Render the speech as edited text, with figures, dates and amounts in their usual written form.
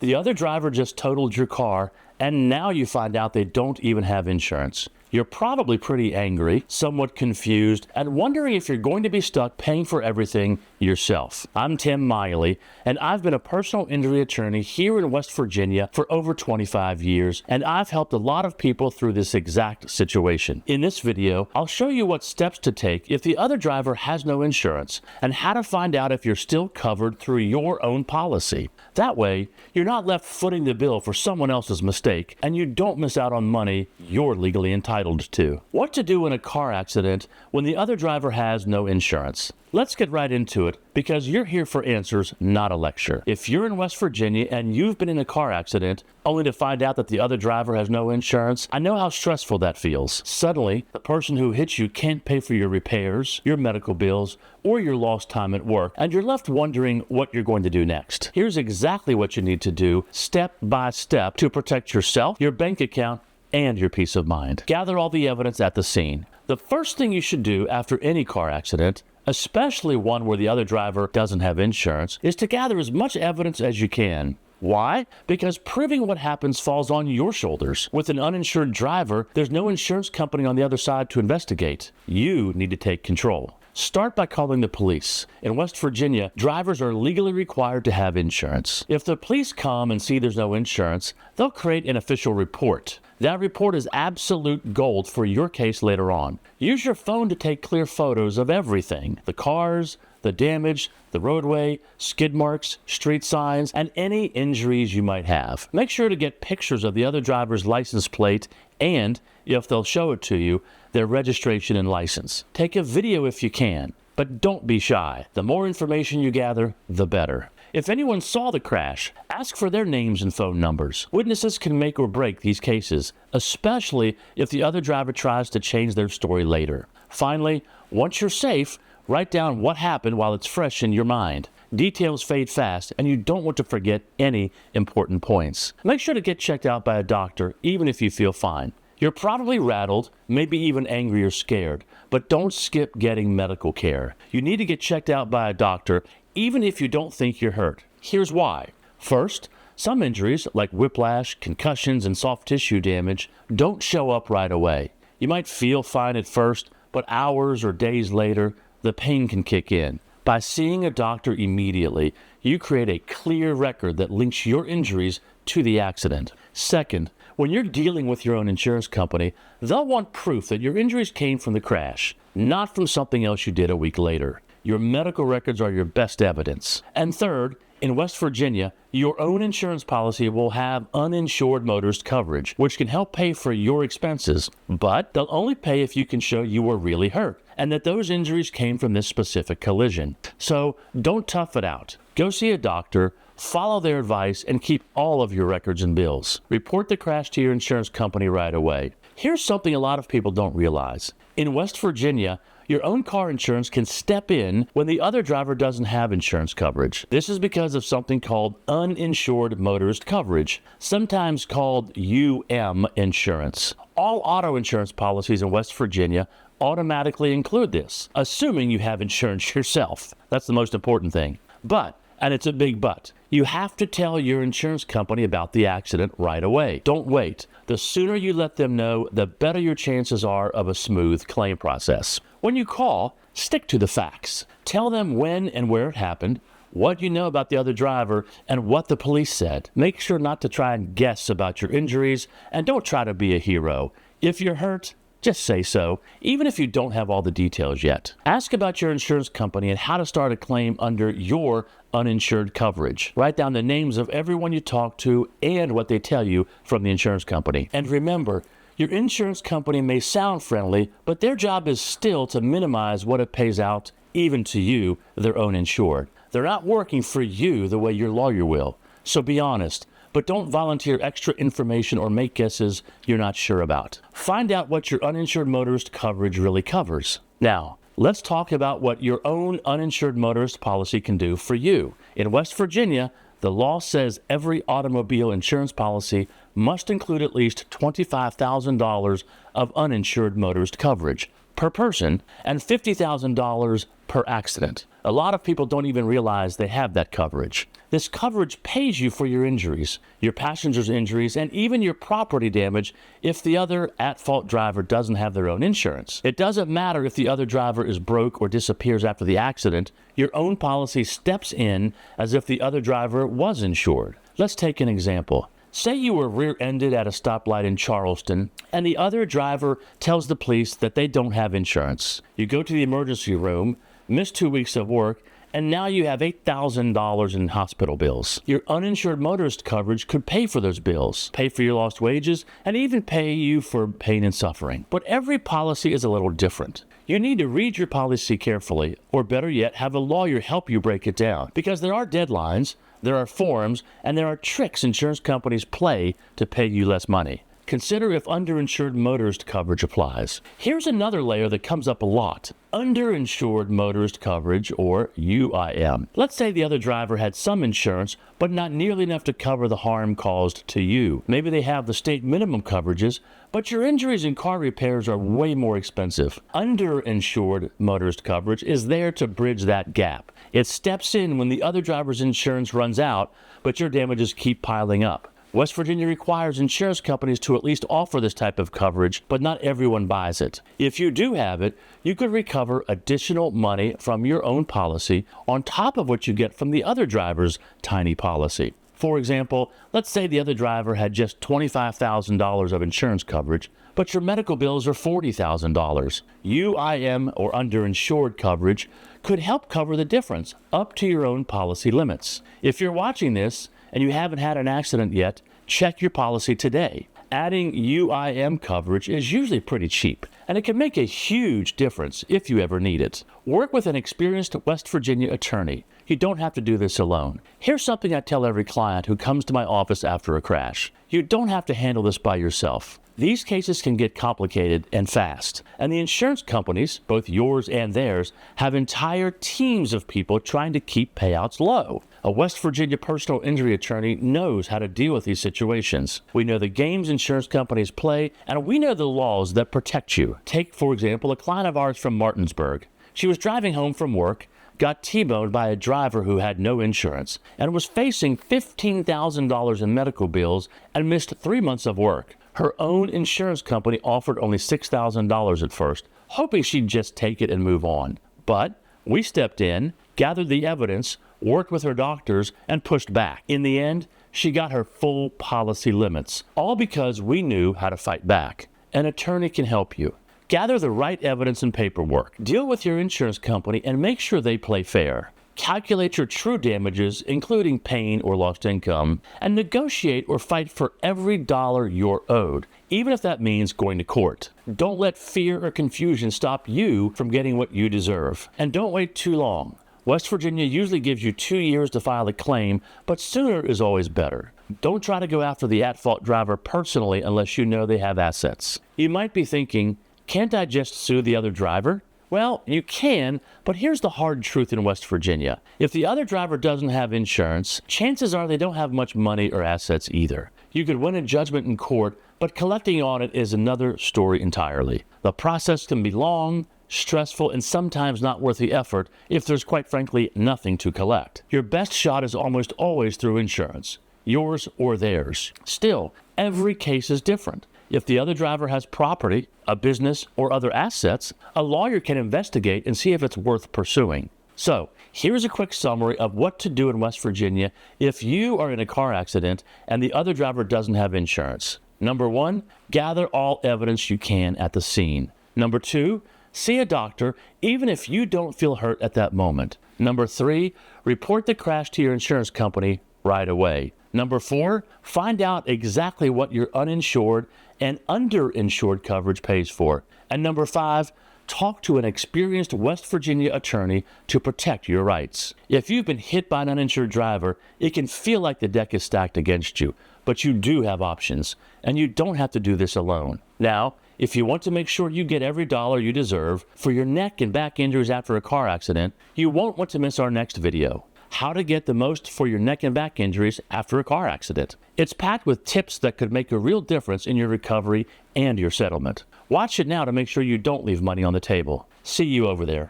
The other driver just totaled your car, and now you find out they don't even have insurance. You're probably pretty angry, somewhat confused, and wondering if you're going to be stuck paying for everything yourself. I'm Tim Miley, and I've been a personal injury attorney here in West Virginia for over 25 years, and I've helped a lot of people through this exact situation. In this video, I'll show you what steps to take if the other driver has no insurance, and how to find out if you're still covered through your own policy. That way, you're not left footing the bill for someone else's mistake, and you don't miss out on money you're legally entitled to. What to do in a car accident when the other driver has no insurance? Let's get right into it, because you're here for answers, not a lecture. If you're in West Virginia and you've been in a car accident only to find out that the other driver has no insurance, I know how stressful that feels. Suddenly, the person who hit you can't pay for your repairs, your medical bills, or your lost time at work, and you're left wondering what you're going to do next. Here's exactly what you need to do, step by step, to protect yourself, your bank account, and your peace of mind. Gather all the evidence at the scene. The first thing you should do after any car accident, especially one where the other driver doesn't have insurance, is to gather as much evidence as you can. Why? Because proving what happens falls on your shoulders. With an uninsured driver, there's no insurance company on the other side to investigate. You need to take control. Start by calling the police. In West Virginia, drivers are legally required to have insurance. If the police come and see there's no insurance, they'll create an official report. That report is absolute gold for your case later on. Use your phone to take clear photos of everything: the cars, the damage, the roadway, skid marks, street signs, and any injuries you might have. Make sure to get pictures of the other driver's license plate and, if they'll show it to you, their registration and license. Take a video if you can, but don't be shy. The more information you gather, the better. If anyone saw the crash, ask for their names and phone numbers. Witnesses can make or break these cases, especially if the other driver tries to change their story later. Finally, once you're safe, write down what happened while it's fresh in your mind. Details fade fast, and you don't want to forget any important points. Make sure to get checked out by a doctor, even if you feel fine. You're probably rattled, maybe even angry or scared, but don't skip getting medical care. You need to get checked out by a doctor, even if you don't think you're hurt. Here's why. First, some injuries, like whiplash, concussions, and soft tissue damage, don't show up right away. You might feel fine at first, but hours or days later, the pain can kick in. By seeing a doctor immediately, you create a clear record that links your injuries to the accident. Second, when you're dealing with your own insurance company, they'll want proof that your injuries came from the crash, not from something else you did a week later. Your medical records are your best evidence. And third, in West Virginia, your own insurance policy will have uninsured motorist coverage, which can help pay for your expenses, but they'll only pay if you can show you were really hurt and that those injuries came from this specific collision. So don't tough it out. Go see a doctor, follow their advice, and keep all of your records and bills. Report the crash to your insurance company right away. Here's something a lot of people don't realize. In West Virginia, your own car insurance can step in when the other driver doesn't have insurance coverage. This is because of something called uninsured motorist coverage, sometimes called UM insurance. All auto insurance policies in West Virginia automatically include this, assuming you have insurance yourself. That's the most important thing. But, and it's a big but, you have to tell your insurance company about the accident right away. Don't wait. The sooner you let them know, the better your chances are of a smooth claim process. When you call, stick to the facts. Tell them when and where it happened, what you know about the other driver, and what the police said. Make sure not to try and guess about your injuries, and don't try to be a hero. If you're hurt, just say so, even if you don't have all the details yet. Ask about your insurance company and how to start a claim under your uninsured coverage. Write down the names of everyone you talk to and what they tell you from the insurance company. And remember, your insurance company may sound friendly, but their job is still to minimize what it pays out, even to you, their own insured. They're not working for you the way your lawyer will. So be honest. But don't volunteer extra information or make guesses you're not sure about. Find out what your uninsured motorist coverage really covers. Now, let's talk about what your own uninsured motorist policy can do for you. In West Virginia, the law says every automobile insurance policy must include at least $25,000 of uninsured motorist coverage per person and $50,000 per accident. A lot of people don't even realize they have that coverage. This coverage pays you for your injuries, your passenger's injuries, and even your property damage if the other at-fault driver doesn't have their own insurance. It doesn't matter if the other driver is broke or disappears after the accident. Your own policy steps in as if the other driver was insured. Let's take an example. Say you were rear-ended at a stoplight in Charleston, and the other driver tells the police that they don't have insurance. You go to the emergency room, miss 2 weeks of work, and now you have $8,000 in hospital bills. Your uninsured motorist coverage could pay for those bills, pay for your lost wages, and even pay you for pain and suffering. But every policy is a little different. You need to read your policy carefully, or better yet, have a lawyer help you break it down, because there are deadlines, there are forms, and there are tricks insurance companies play to pay you less money. Consider if underinsured motorist coverage applies. Here's another layer that comes up a lot. Underinsured motorist coverage, or UIM. Let's say the other driver had some insurance, but not nearly enough to cover the harm caused to you. Maybe they have the state minimum coverages, but your injuries and car repairs are way more expensive. Underinsured motorist coverage is there to bridge that gap. It steps in when the other driver's insurance runs out, but your damages keep piling up. West Virginia requires insurance companies to at least offer this type of coverage, but not everyone buys it. If you do have it, you could recover additional money from your own policy on top of what you get from the other driver's tiny policy. For example, let's say the other driver had just $25,000 of insurance coverage, but your medical bills are $40,000. UIM, or underinsured coverage, could help cover the difference up to your own policy limits. If you're watching this and you haven't had an accident yet, check your policy today. Adding UIM coverage is usually pretty cheap, and it can make a huge difference if you ever need it. Work with an experienced West Virginia attorney. You don't have to do this alone. Here's something I tell every client who comes to my office after a crash. You don't have to handle this by yourself. These cases can get complicated and fast, and the insurance companies, both yours and theirs, have entire teams of people trying to keep payouts low. A West Virginia personal injury attorney knows how to deal with these situations. We know the games insurance companies play, and we know the laws that protect you. Take, for example, a client of ours from Martinsburg. She was driving home from work, got T-boned by a driver who had no insurance, and was facing $15,000 in medical bills and missed 3 months of work. Her own insurance company offered only $6,000 at first, hoping she'd just take it and move on. But we stepped in, gathered the evidence, worked with her doctors, and pushed back. In the end, she got her full policy limits, all because we knew how to fight back. An attorney can help you. Gather the right evidence and paperwork. Deal with your insurance company and make sure they play fair. Calculate your true damages, including pain or lost income, and negotiate or fight for every dollar you're owed, even if that means going to court. Don't let fear or confusion stop you from getting what you deserve. And don't wait too long. West Virginia usually gives you 2 years to file a claim, but sooner is always better. Don't try to go after the at-fault driver personally unless you know they have assets. You might be thinking, can't I just sue the other driver? Well, you can, but here's the hard truth in West Virginia. If the other driver doesn't have insurance, chances are they don't have much money or assets either. You could win a judgment in court, but collecting on it is another story entirely. The process can be long, stressful, and sometimes not worth the effort if there's, quite frankly, nothing to collect. Your best shot is almost always through insurance, yours or theirs. Still, every case is different. If the other driver has property, a business, or other assets, a lawyer can investigate and see if it's worth pursuing. So, here's a quick summary of what to do in West Virginia if you are in a car accident and the other driver doesn't have insurance. Number 1, gather all evidence you can at the scene. Number 2, see a doctor even if you don't feel hurt at that moment. Number 3, report the crash to your insurance company right away. Number 4, find out exactly what your uninsured and underinsured coverage pays for. And number 5, talk to an experienced West Virginia attorney to protect your rights. If you've been hit by an uninsured driver, it can feel like the deck is stacked against you, but you do have options, and you don't have to do this alone. Now, if you want to make sure you get every dollar you deserve for your neck and back injuries after a car accident, you won't want to miss our next video. How to get the most for your neck and back injuries after a car accident. It's packed with tips that could make a real difference in your recovery and your settlement. Watch it now to make sure you don't leave money on the table. See you over there.